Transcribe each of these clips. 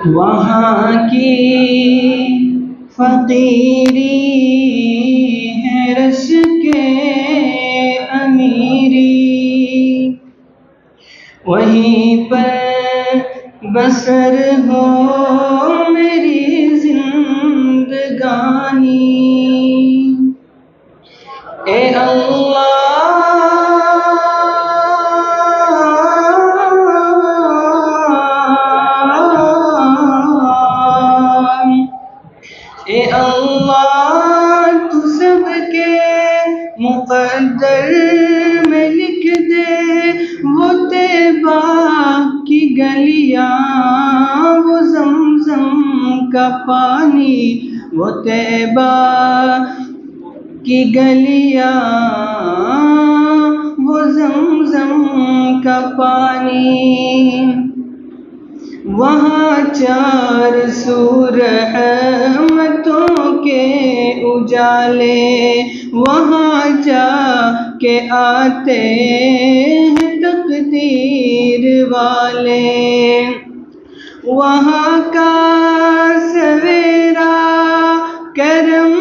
وہاں کی فقیری ہے رش کے امیری، وہیں پر بسر ہو میری زندگانی۔ اے اللہ تو سب کے مقدر میں لکھ دے، وہ طیبہ کی گلیاں، وہ زمزم کا پانی، وہ طیبہ کی گلیاں، وہ زمزم کا پانی۔ وہاں چار سو رحمتوں کے اجالے، وہاں جا کے آتے ہیں تقدیر والے۔ وہاں کا سویرا کرم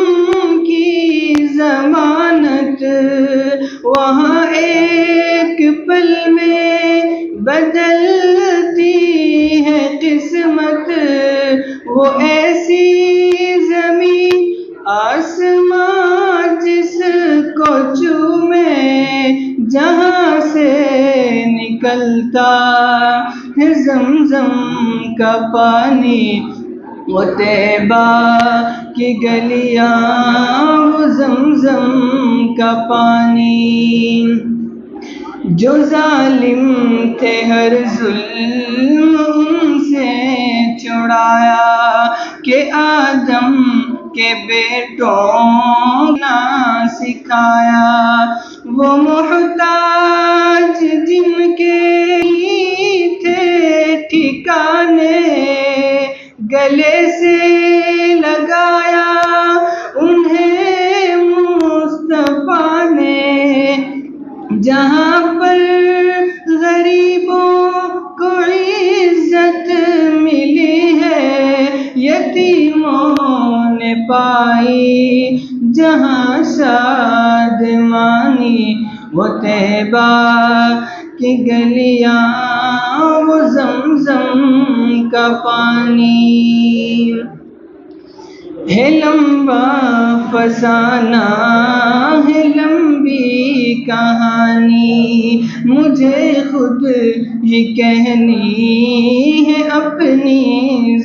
کی ضمانت، وہاں ایک پل میں بدلتی ہے قسمت، وہ ایسی زمین آسمان جس کو چومے جہاں سے نکلتا ہے زمزم کا پانی، وہ طیبہ کی گلیاں، وہ زمزم کا پانی۔ جو ظالم تھے ہر ظلم ان سے چھڑایا، کہ آدم کے بیٹوں نہ سکھایا، وہ محتاج جن کے تھے ٹھکانے، گلے سے لگایا انہیں مصطفیٰ نے۔ جہاں پر غریبوں کو عزت ملی ہے، یتیموں نے پائی جہاں شادمانی، وہ طیبہ کی گلیاں، وہ زمزم کا پانی۔ ہے لمبا فسانہ ہے لمبی کہانی، مجھے خود ہی کہنی ہے اپنی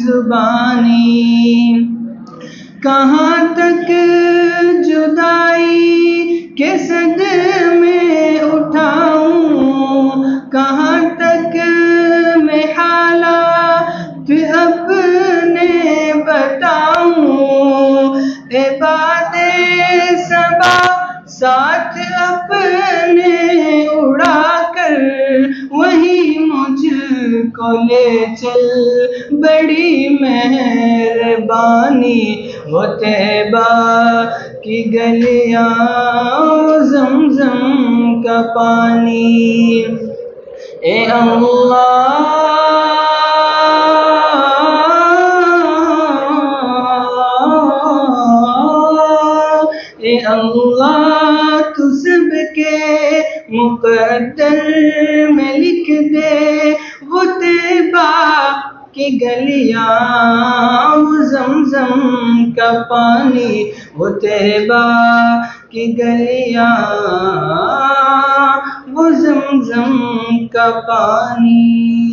زبانی۔ کہاں تک جدائی کے صدمے اٹھاؤں، کہاں تک میں حالات اپنے بتاؤں، اے باد صبا ساتھ اپنے اڑا کر وہیں مجھ کو لے چل، بڑی مہربانی، وہ طیبہ کی گلیاں، وہ زمزم کا پانی۔ اے اللہ تو سب کے مقدر میں لکھ دے، وہ طیبہ کی گلیاں، وہ زمزم کا پانی، وہ طیبہ کی گلیاں، وہ زمزم کا پانی۔